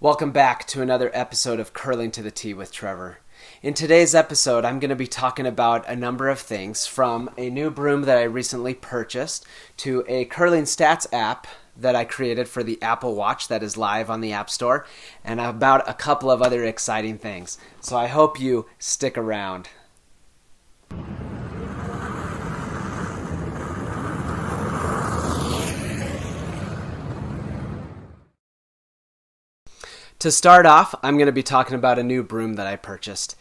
Welcome back to another episode of Curling to the Tee with Trevor. In today's episode, I'm going to be talking about a number of things, from a new broom that I recently purchased to a curling stats app that I created for the Apple Watch that is live on the App Store, and about a couple of other exciting things. So I hope you stick around. To start off, I'm going to be talking about a new broom that I purchased.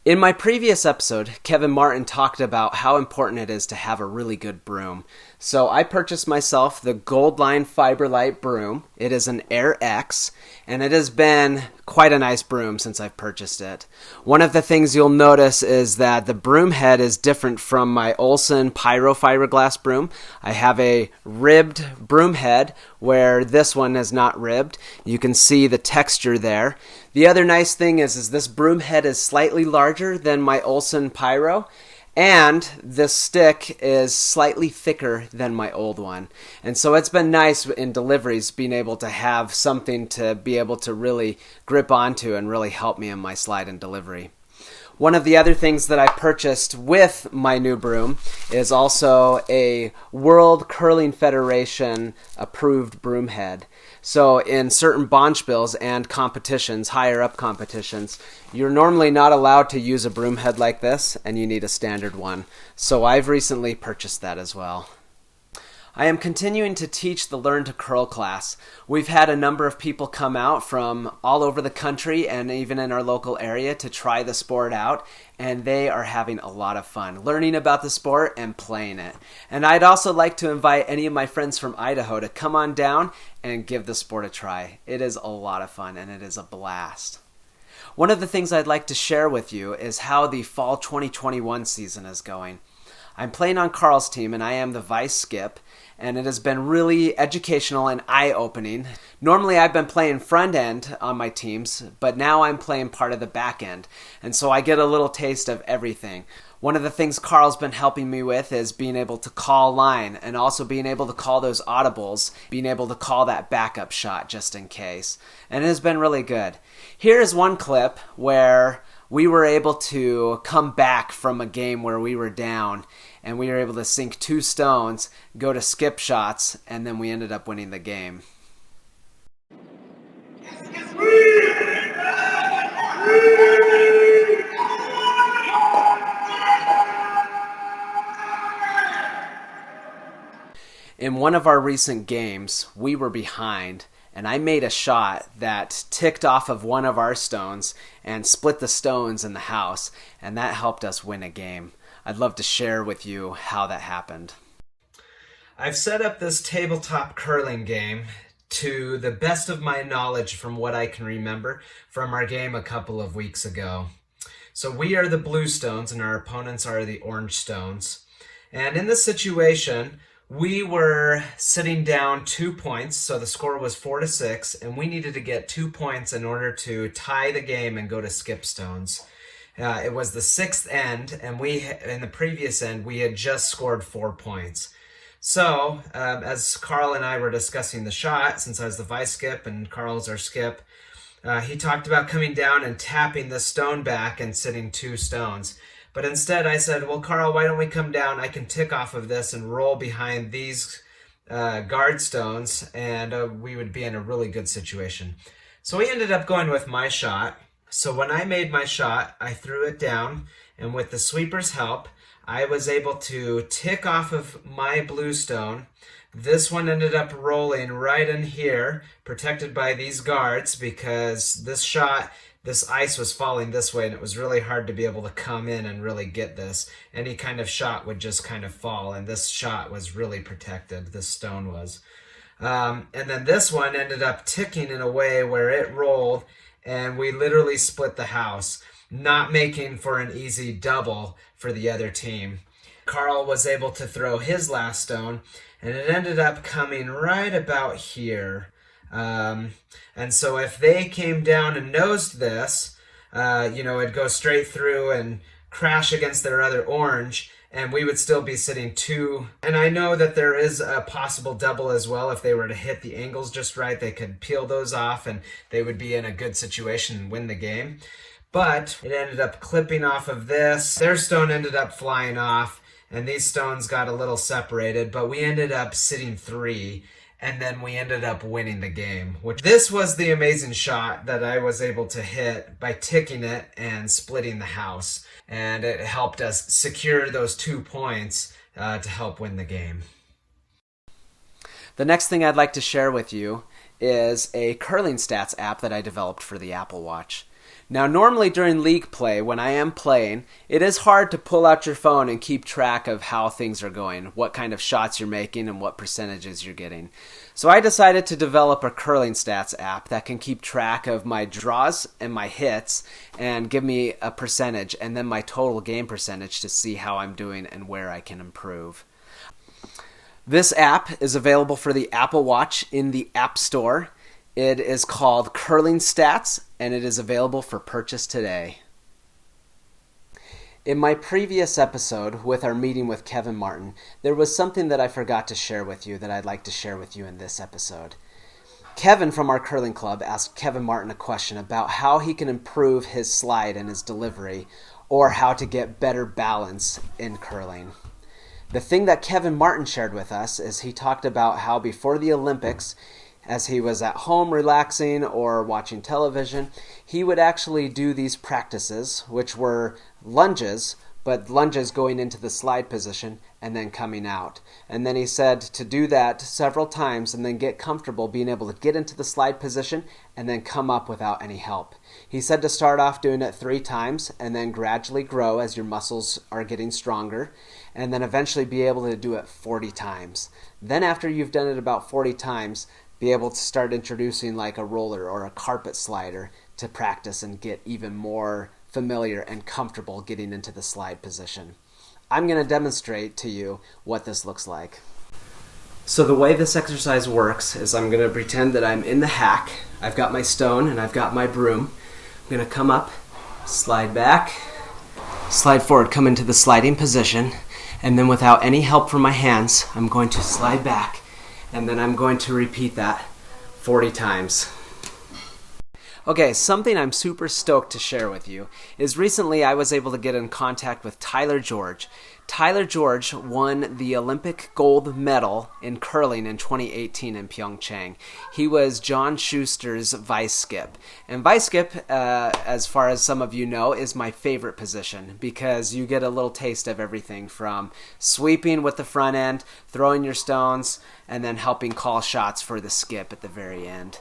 In my previous episode, Kevin Martin talked about how important it is to have a really good broom. So I purchased myself the Goldline Fiberlite broom. It is an Air X, and it has been quite a nice broom since I've purchased it. One of the things you'll notice is that the broom head is different from my Olson Pyro fiberglass broom. I have a ribbed broom head where this one is not ribbed. You can see the texture there. The other nice thing is this broom head is slightly larger than my Olson Pyro, and this stick is slightly thicker than my old one. And so it's been nice in deliveries being able to have something to be able to really grip onto and really help me in my slide and delivery. One of the other things that I purchased with my new broom is also a World Curling Federation approved broom head. So in certain bonspiels and competitions, higher up competitions, you're normally not allowed to use a broom head like this, and you need a standard one. So I've recently purchased that as well. I am continuing to teach the Learn to Curl class. We've had a number of people come out from all over the country and even in our local area to try the sport out, and they are having a lot of fun learning about the sport and playing it. And I'd also like to invite any of my friends from Idaho to come on down and give the sport a try. It is a lot of fun and it is a blast. One of the things I'd like to share with you is how the fall 2021 season is going. I'm playing on Carl's team and I am the vice skip, and it has been really educational and eye-opening. Normally I've been playing front end on my teams, but now I'm playing part of the back end, and so I get a little taste of everything. One of the things Carl's been helping me with is being able to call line and also being able to call those audibles, being able to call that backup shot just in case. And it has been really good. Here is one clip where we were able to come back from a game where we were down, and we were able to sink 2 stones, go to skip shots, and then we ended up winning the game. In one of our recent games, we were behind, and I made a shot that ticked off of one of our stones and split the stones in the house, and that helped us win a game. I'd love to share with you how that happened. I've set up this tabletop curling game to the best of my knowledge from what I can remember from our game a couple of weeks ago. So we are the blue stones and our opponents are the orange stones. And in this situation, we were sitting down 2 points, so the score was 4-6, and we needed to get 2 points in order to tie the game and go to skip stones. It was the 6th end, and in the previous end, we had just scored 4 points. So, as Carl and I were discussing the shot, since I was the vice skip and Carl's our skip, he talked about coming down and tapping the stone back and sitting 2 stones. But instead I said, well, Carl, why don't we come down? I can tick off of this and roll behind these guard stones, and we would be in a really good situation. So we ended up going with my shot. So when I made my shot, I threw it down, and with the sweeper's help, I was able to tick off of my blue stone. This one ended up rolling right in here, protected by these guards, because this shot, this ice was falling this way, and it was really hard to be able to come in and really get this. Any kind of shot would just kind of fall, and this shot was really protected, this stone was. And then this one ended up ticking in a way where it rolled, and we literally split the house, not making for an easy double for the other team. Carl was able to throw his last stone, and it ended up coming right about here. And so if they came down and nosed this, it'd go straight through and crash against their other orange, and we would still be sitting 2. And I know that there is a possible double as well. If they were to hit the angles just right, they could peel those off and they would be in a good situation and win the game. But it ended up clipping off of this. Their stone ended up flying off, and these stones got a little separated, but we ended up sitting 3, and then we ended up winning the game. This was the amazing shot that I was able to hit by ticking it and splitting the house, and it helped us secure those 2 points to help win the game. The next thing I'd like to share with you is a curling stats app that I developed for the Apple Watch. Now, normally during league play, when I am playing, it is hard to pull out your phone and keep track of how things are going, what kind of shots you're making, and what percentages you're getting. So I decided to develop a curling stats app that can keep track of my draws and my hits and give me a percentage and then my total game percentage to see how I'm doing and where I can improve. This app is available for the Apple Watch in the App Store. It is called Curling Stats, and it is available for purchase today. In my previous episode with our meeting with Kevin Martin, there was something that I forgot to share with you that I'd like to share with you in this episode. Kevin from our curling club asked Kevin Martin a question about how he can improve his slide and his delivery, or how to get better balance in curling. The thing that Kevin Martin shared with us is he talked about how before the Olympics, as he was at home relaxing or watching television, he would actually do these practices, which were lunges, but lunges going into the slide position and then coming out. And then he said to do that several times and then get comfortable being able to get into the slide position and then come up without any help. He said to start off doing it 3 times and then gradually grow as your muscles are getting stronger, and then eventually be able to do it 40 times. Then after you've done it about 40 times, be able to start introducing like a roller or a carpet slider to practice and get even more familiar and comfortable getting into the slide position. I'm going to demonstrate to you what this looks like. So the way this exercise works is I'm going to pretend that I'm in the hack. I've got my stone and I've got my broom. I'm going to come up, slide back, slide forward, come into the sliding position, and then without any help from my hands, I'm going to slide back, and then I'm going to repeat that 40 times. Okay, something I'm super stoked to share with you is recently I was able to get in contact with Tyler George. Tyler George won the Olympic gold medal in curling in 2018 in Pyeongchang. He was John Schuster's vice skip. And vice skip, as far as some of you know, is my favorite position because you get a little taste of everything from sweeping with the front end, throwing your stones, and then helping call shots for the skip at the very end.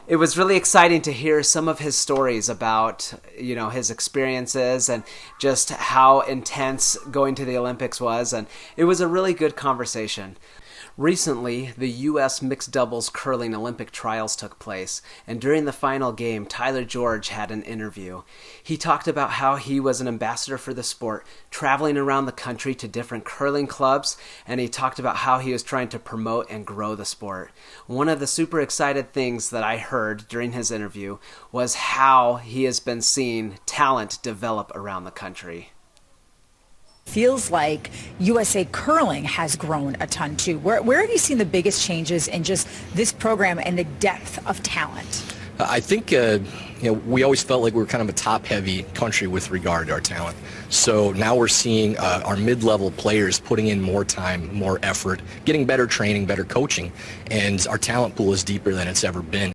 It was really exciting to hear some of his stories about, his experiences and just how intense going to the Olympics was, and it was a really good conversation. Recently, the U.S. mixed doubles curling Olympic trials took place, and during the final game, Tyler George had an interview. He talked about how he was an ambassador for the sport, traveling around the country to different curling clubs, and he talked about how he was trying to promote and grow the sport. One of the super excited things that I heard during his interview was how he has been seeing talent develop around the country. Feels like USA Curling has grown a ton too. Where have you seen the biggest changes in just this program and the depth of talent? I think we always felt like we were kind of a top-heavy country with regard to our talent. So now we're seeing our mid-level players putting in more time, more effort, getting better training, better coaching, and our talent pool is deeper than it's ever been.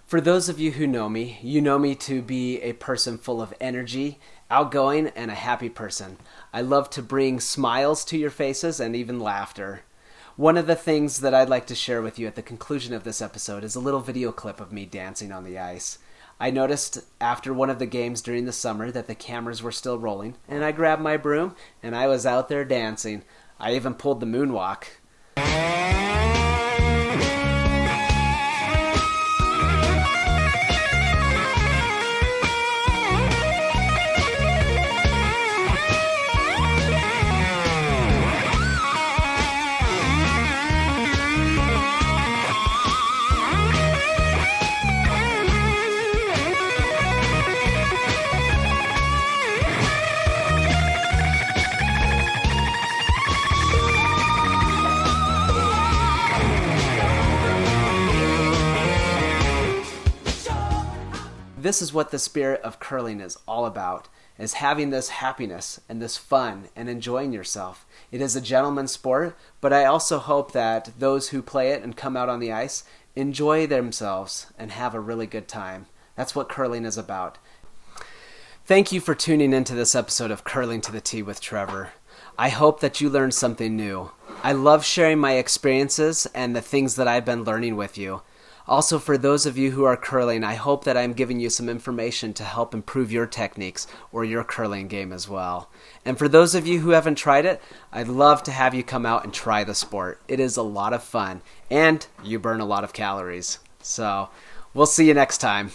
For those of you who know me, you know me to be a person full of energy, outgoing, and a happy person. I love to bring smiles to your faces and even laughter. One of the things that I'd like to share with you at the conclusion of this episode is a little video clip of me dancing on the ice. I noticed after one of the games during the summer that the cameras were still rolling, and I grabbed my broom and I was out there dancing. I even pulled the moonwalk. This is what the spirit of curling is all about, is having this happiness and this fun and enjoying yourself. It is a gentleman's sport, but I also hope that those who play it and come out on the ice enjoy themselves and have a really good time. That's what curling is about. Thank you for tuning into this episode of Curling to the Tee with Trevor. I hope that you learned something new. I love sharing my experiences and the things that I've been learning with you. Also, for those of you who are curling, I hope that I'm giving you some information to help improve your techniques or your curling game as well. And for those of you who haven't tried it, I'd love to have you come out and try the sport. It is a lot of fun, and you burn a lot of calories. So, we'll see you next time.